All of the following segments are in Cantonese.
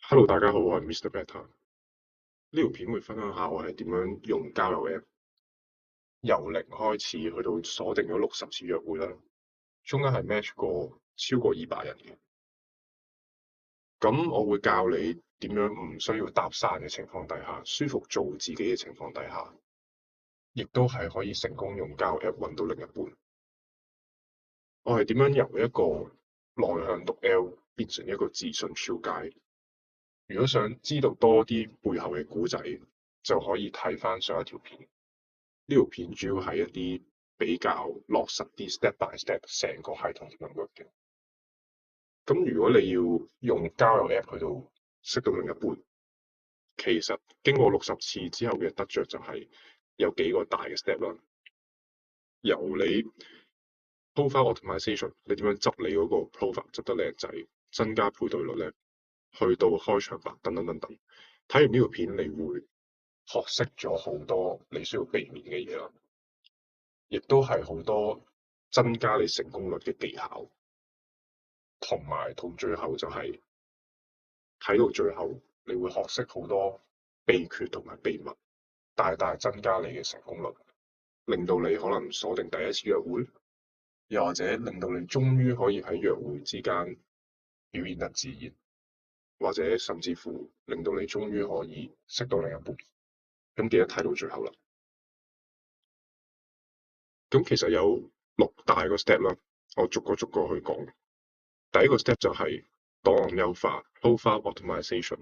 Hello，大家好，我係 Mr. Better。呢條片會分享下我係點樣用交友 App，由零開始去到鎖定咗60次約會啦，中間係 match 過超過200人嘅。咁我會教你點樣唔需要搭訕嘅情況底下，舒服做自己嘅情況底下，亦都係可以成功用交友 App 揾到另一半。我係點樣由一個內向毒 L 變成一個自信超佳？如果想知道多啲背後嘅故仔，就可以睇翻上一條片。呢條片主要係一啲比較落實啲 step by step 成個系統點樣 work 嘅。咁如果你要用交友 app 去到識到另一半，其實經過60次之後嘅得着就係有幾個大嘅 step 啦。由你 profile optimization，你點樣執你嗰個 profile 執得靚仔，增加配對率咧，去到開場白等等等等。睇完呢條片，你會學識咗好多你需要避免嘅嘢啦。亦都係好多增加你成功率嘅技巧，同埋到最後就係睇到最後，你會學識好多秘訣同埋秘密，大大增加你嘅成功率，令到你可能鎖定第一次約會，又或者令到你終於可以喺約會之間表現得自然，或者甚至乎令到你終於可以識到另一半。咁記得睇到最後啦。咁其實有6大個 step 啦，我逐個逐個去講。第一個 step 就係檔案優化 （profile optimization）。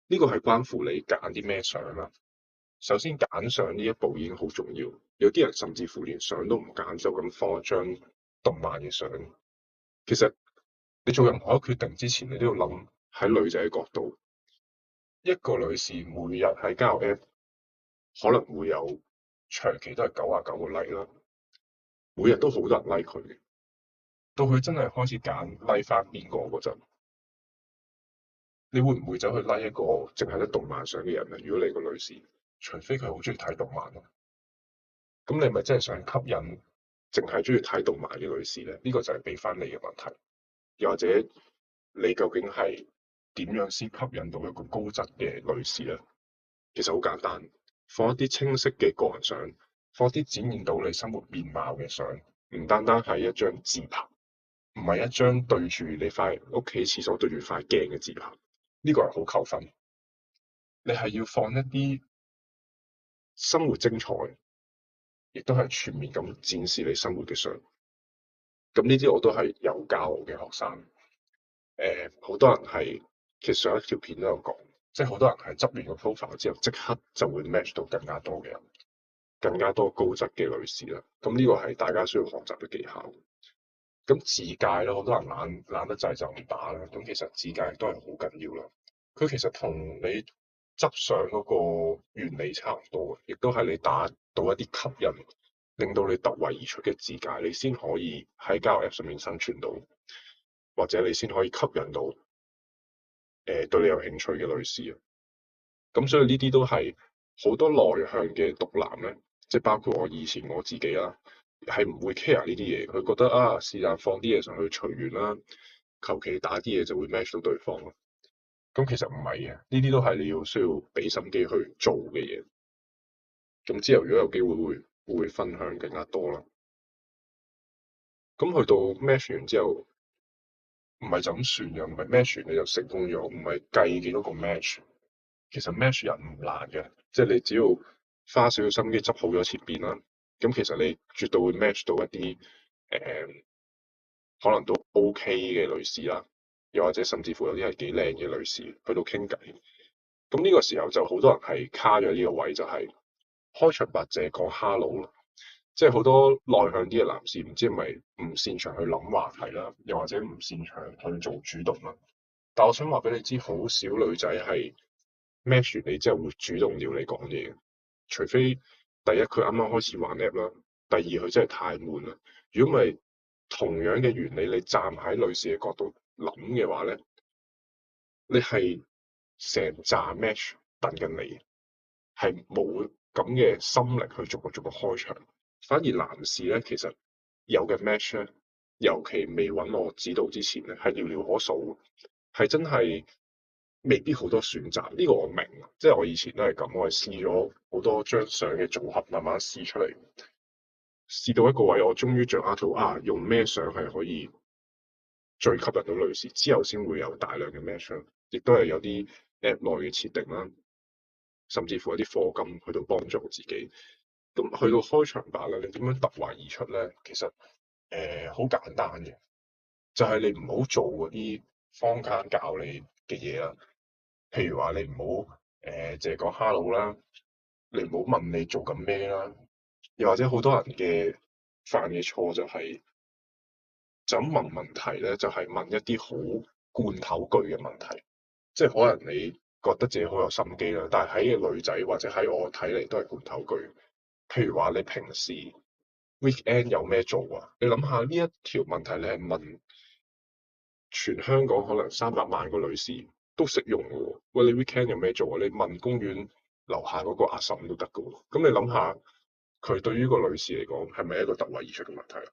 呢個係關乎你揀啲咩相啦。首先揀相呢一步已經好重要，有啲人甚至乎連相都唔揀，就咁放一張動漫嘅相。其實你做任何一個決定之前，你都要諗喺女仔嘅角度。一個女士每日喺交友 App 可能會有長期都係99個 like 啦，每日都好多人 like 佢嘅。到佢真係開始揀 like 翻邊個嗰陣，你會唔會走去 like 一個淨係得動漫相嘅人咧？如果你個女士，除非佢好中意睇動漫咯，咁你咪真係想吸引淨係中意睇動漫嘅女士咧？呢個就係俾翻你嘅問題。又或者你究竟係點樣先吸引到一個高質嘅女士咧？其實好簡單，放一啲清晰嘅個人相，放一啲展現到你生活面貌嘅相，唔單單係一張自拍，唔係一張對住你塊屋企廁所對住塊鏡嘅自拍，呢個係好扣分。你係要放一啲生活精彩，亦都係全面咁展示你生活嘅相。咁呢啲我都係有教我嘅學生。好多人係其實上一條片都有講，即係好多人係執完個 profile 之後，即刻就會 match 到更加多嘅人，更加多高質嘅女士啦。咁呢個係大家需要學習嘅技巧。咁自介咯，好多人懶得滯就唔打啦。咁其實自介都係好緊要啦。佢其實同你執相嗰個原理差唔多嘅，亦都係你打到一啲吸引，令到你突圍而出嘅自介，你先可以喺交友 App 上面生存到，或者你先可以吸引到對你有興趣嘅女士啊。咁所以呢啲都係好多內向嘅毒男咧，即係包括我以前我自己啦，係唔會 care 呢啲嘢。佢覺得啊，是但放啲嘢上去隨緣啦，求其打啲嘢就會 match 到對方咯。咁其實唔係嘅，呢啲都係你要需要俾心機去做嘅嘢。咁之後如果有機會會分享更加多啦。咁去到 match 完之後，唔係就咁算嘅，唔係 match 完你就成功咗，唔係計幾多個 match。其實 match 人唔難嘅，即係你只要花少少心機執好咗前邊啦，咁其實你絕對會 match 到一啲可能都 OK 嘅女士啦，又或者甚至乎有啲係幾靚嘅女士去到傾偈。咁呢個時候就好多人係卡咗呢個位，就係開場白淨係講 hello 咯，即係好多內向啲嘅男士唔知係咪唔擅長去諗話題啦，又或者唔擅長去做主動啦。但我想話俾你知，好少女仔係 match 完你之後會主動撩你講嘢嘅，除非第一佢啱啱開始玩 app 啦，第二佢真係太悶啦。如果唔係同樣嘅原理，你站喺女士嘅角度諗嘅話咧，你係成扎 match 等緊你，係冇咁嘅心力去逐個逐個開場。反而男士咧，其實有嘅 match 咧，尤其未揾我指導之前咧，係寥寥可數，係真係未必好多選擇。呢個我明，即係我以前都係咁，我係試咗好多張相嘅組合，慢慢試出嚟，試到一個位，我終於掌握到用咩相係可以最吸引到女士，之後先會有大量嘅 match，亦都係有啲 app 內嘅設定啦，甚至乎有啲課金去到幫助自己。咁去到開場白咧，你點樣突圍而出咧？其實好簡單嘅，就係你唔好做嗰啲坊間教你嘅嘢啦。譬如話你唔好淨係講 hello 啦，你唔好問你做緊咩啦，又或者好多人嘅犯嘅錯就係就咁問問題咧，就係問一啲好罐頭句嘅問題，即係可能你覺得自己好有心機啦，但係喺個女仔或者喺我睇嚟都係罐頭句。譬如話你平時 weekend 有咩做啊？你諗下呢一條問題，你係問全香港可能300萬個女士都適用嘅喎。喂，你 weekend 有咩做啊？你問公園樓下嗰個阿嬸都得嘅喎。咁你諗下，佢對於個女士嚟講係咪一個突圍而出嘅問題啊？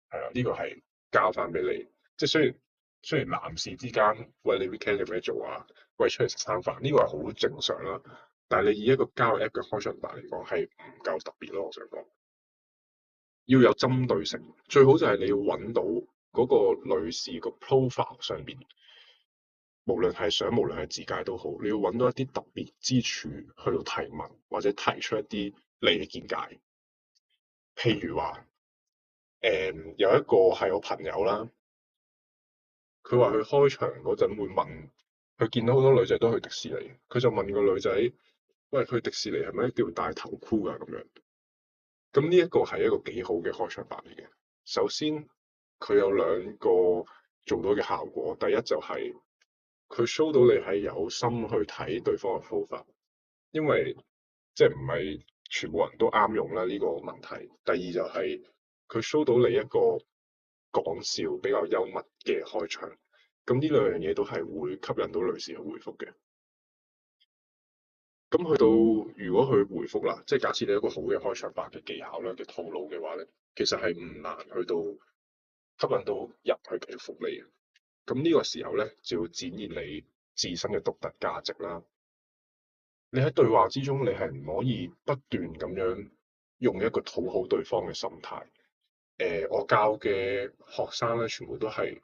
係啊，呢個係交翻俾你。即係雖然男士之間，喂，你 weekend 有咩做啊？喂，出嚟食餐飯，呢個係好正常啦。但係你以一個交友 app 嘅開場白嚟講，係唔夠特別咯。我想講要有針對性，最好就係你要揾到嗰個女士個 profile 上邊，無論係相，無論係字界都好，你要揾到一啲特別之處去到提問，或者提出一啲你嘅見解。譬如話，有一個係我朋友啦，佢話佢開場嗰陣會問，佢見到好多女仔都去迪士尼，佢就問個女仔：喂，去迪士尼係咪一定要戴頭箍㗎？咁樣。咁呢一個係一個幾好嘅開場白嚟嘅。首先，佢有兩個做到嘅效果。第一就係佢 show 到你係有心去睇對方嘅 profile，因為即係唔係全部人都啱用啦呢個問題。第二就係佢 show 到你一個講笑比較幽默嘅開場。咁呢兩樣嘢都係會吸引到女士去回覆嘅。咁去到如果佢回覆啦，即係假設你一個好嘅開場白嘅技巧咧嘅套路嘅話咧，其實係唔難去到吸引到人去繼續覆你嘅。咁呢個時候咧就要展現你自身嘅獨特價值啦。你喺對話之中，你係唔可以不斷咁樣用一個討好對方嘅心態。我教嘅學生咧，全部都係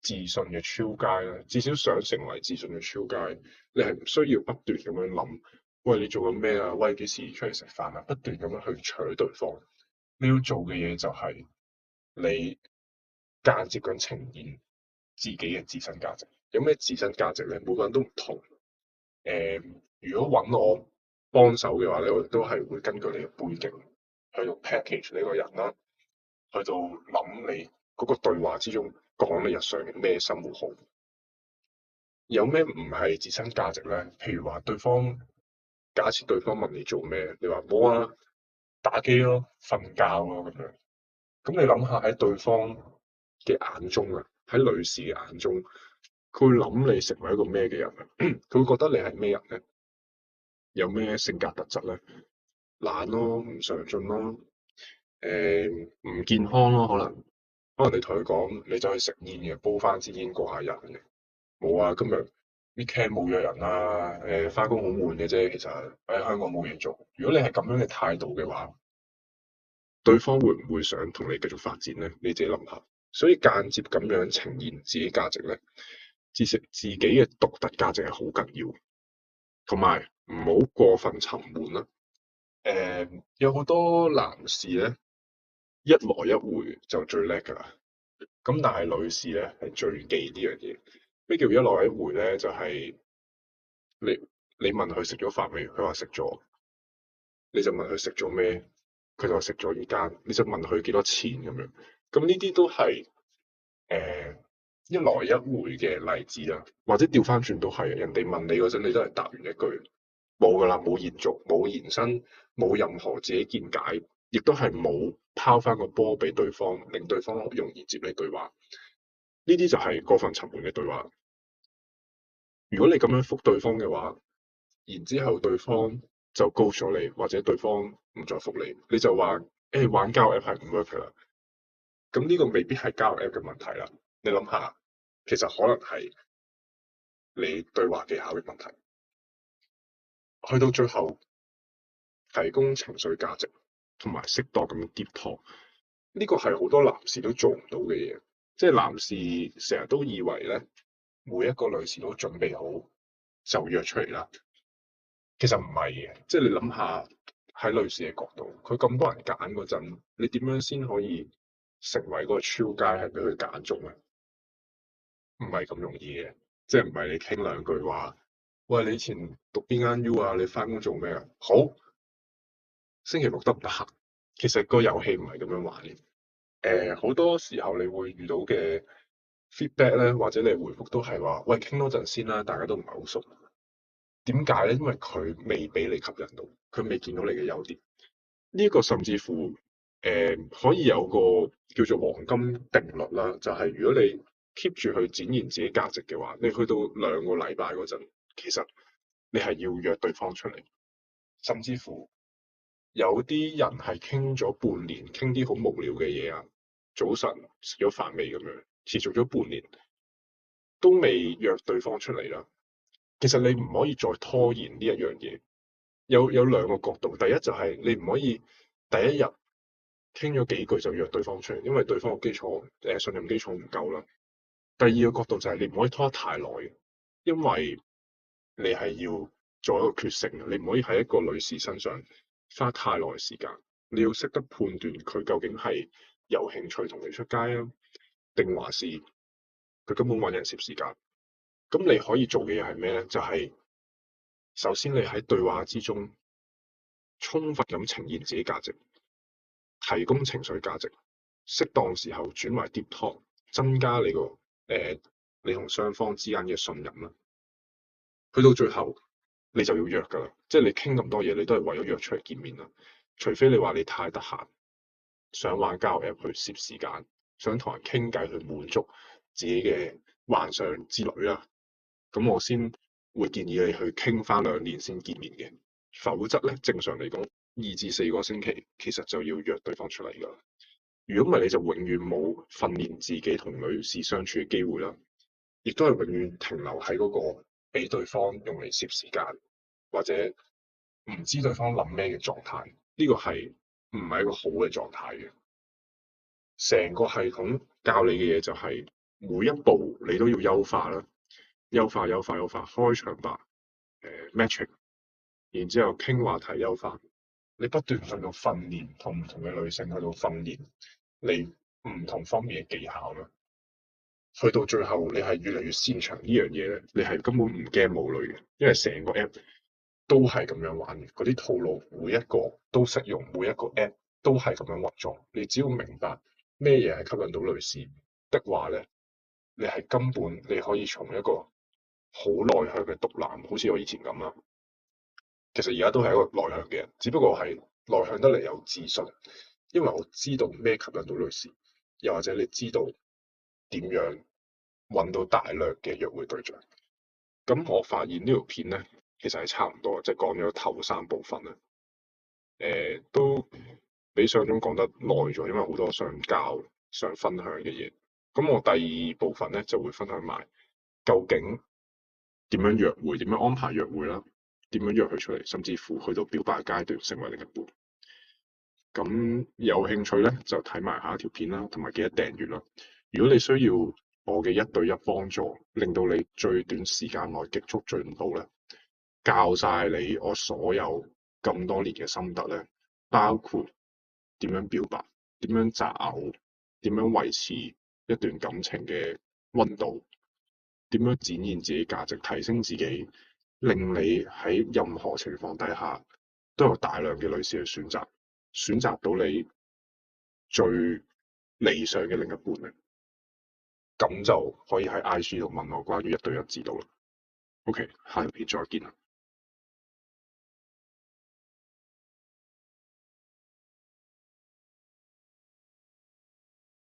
自信嘅超佳啦，至少想成為自信嘅超佳，你係唔需要不斷咁樣諗，喂，你做緊咩啊？喂，幾時出嚟食飯啊？不斷咁樣去取對方，你要做嘅嘢就係你間接咁呈現自己嘅自身價值。有咩自身價值咧？每個人都唔同。如果揾我幫手嘅話咧，我亦都係會根據你嘅背景去到 package 呢個人啦，去到諗你嗰個對話之中講你日常嘅咩生活好，有咩唔係自身價值咧？譬如話對方假設對方問你做咩，你話冇啊，打機咯，瞓覺咯咁樣。咁你諗下喺對方嘅眼中啊，喺女士嘅眼中，佢會諗你成為一個咩嘅人啊？佢會覺得你係咩人咧？有咩性格特質咧？懶咯，唔上進咯，唔健康咯，可能你同佢講，你走去食煙嘅，煲翻支煙過下癮嘅。冇啊，今日 weekend 冇約人啦，翻工好悶嘅啫。其實喺香港冇嘢做。如果你係咁樣嘅態度嘅話，對方會唔會想同你繼續發展咧？你自己諗下。所以間接咁樣呈現自己價值咧，自己嘅獨特價值係好緊要，同埋唔好過分沉悶啦。有好多男士咧，一來一回就最叻㗎啦。咁但係女士咧係最忌呢樣嘢。咩叫一來一回咧？就係你你問佢食咗飯未？佢話食咗，你就問佢食咗咩？佢就話食咗呢間。你就問佢幾多錢咁樣。咁呢啲都係一來一回嘅例子啦。或者調翻轉都係，人哋問你嗰陣，你都係答完一句冇㗎啦，冇延續，冇延伸，冇任何自己見解，亦都係冇拋翻個波俾對方，令對方容易接你對話。呢啲就係過分沉悶嘅對話。如果你咁樣覆對方嘅話，然之後對方就 ghost 咗你，或者對方唔再覆你，你就話玩交友 app 係唔 work 㗎啦。咁呢個未必係交友 app 嘅問題啦。你諗下，其實可能係你對話技巧嘅問題。去到最後，提供情緒價值同埋適當咁樣 deep talk，呢個係好多男士都做唔到嘅嘢。即係男士成日都以為咧，每一個女士都準備好就約出嚟啦。其實唔係嘅，即係你諗下喺女士嘅角度，佢咁多人揀嗰陣，你點樣先可以成為嗰個超佳係俾佢揀中咧？唔係咁容易嘅，即係唔係你傾兩句話，喂，你以前讀邊間 U 啊？你翻工做咩啊？好，星期六得唔得閒？其實個遊戲唔係咁樣玩嘅。好多時候你會遇到嘅 feedback 咧，或者你回覆都係話，喂，傾多陣先啦，大家都唔係好熟。點解咧？因為佢未俾你吸引到，佢未見到你嘅優點。呢一個甚至乎可以有個叫做黃金定律啦，就係如果你 keep 住去展現自己價值嘅話，你去到2個禮拜嗰陣，其實你係要約對方出嚟，甚至乎有啲人係傾咗半年，傾啲好無聊嘅嘢啊，早晨食咗飯未咁樣，持續咗半年都未約對方出嚟啦。其實你唔可以再拖延呢一樣嘢。有兩個角度，第一就係你唔可以第一日傾咗幾句就約對方出嚟，因為對方嘅基礎信任基礎唔夠啦。第二個角度就係你唔可以拖得太耐，因為你係要做一個決勝，你唔可以喺一個女士身上花太耐時間。你要識得判斷佢究竟係有興趣同你出街啊，定還是佢根本揾人攝時間。咁你可以做嘅嘢係咩咧？就係首先你喺對話之中充分咁呈現自己價值，提供情緒價值，適當時候轉為 deep talk，增加你同雙方之間嘅信任啦。去到最後你就要約㗎啦，即係你傾咁多嘢，你都係為咗約出嚟見面啦。除非你話你太得閒，想玩交友 app 去攝時間，想同人傾偈去滿足自己嘅幻想之類啦，咁我先會建議你去傾翻2年先見面嘅。否則咧，正常嚟講2至4個星期其實就要約對方出嚟㗎啦。如果唔係，你就永遠冇訓練自己同女士相處嘅機會啦，亦都係永遠停留喺嗰個俾對方用嚟攝時間，或者唔知對方諗咩嘅狀態。呢個係唔係一個好嘅狀態嘅。成個系統教你嘅嘢就係每一步你都要優化啦，優化，開場白，matching，然之後傾話題優化，你不斷去到訓練同唔同嘅女性去到訓練你唔同方面嘅技巧啦。去到最後，你係越嚟越擅長呢樣嘢咧，你係根本唔驚冇女嘅，因為成個 app 都係咁樣玩嘅，嗰啲套路每一個都適用，每一個 app 都係咁樣運作。你只要明白咩嘢係吸引到女士的話咧，你係根本你可以從一個好內向嘅毒男，好似我以前咁啦。其實而家都係一個內向嘅人，只不過係內向得嚟有自信，因為我知道咩吸引到女士，又或者你知道點樣揾到大量嘅約會對象。咁我發現呢條片咧，其實係差唔多，即係講咗頭3部分啦。都比想像中講得耐咗，因為好多想教、想分享嘅嘢。咁我第2部分咧就會分享埋究竟點樣約會、點樣安排約會啦，點樣約佢出嚟，甚至乎去到表白階段成為另一半。咁有興趣咧就睇埋下一條片啦，同埋記得訂閱啦。如果你需要我嘅1對1幫助，令到你最短時間內急速進步咧，教晒你我所有咁多年嘅心得咧，包括點樣表白、點樣擇偶、點樣維持一段感情嘅溫度、點樣展現自己價值、提升自己，令你喺任何情況底下都有大量嘅女士去選擇到你最理想嘅另一半咧，咁就可以喺 IG 度問我關於1對1指導啦。OK，下條片再見啦。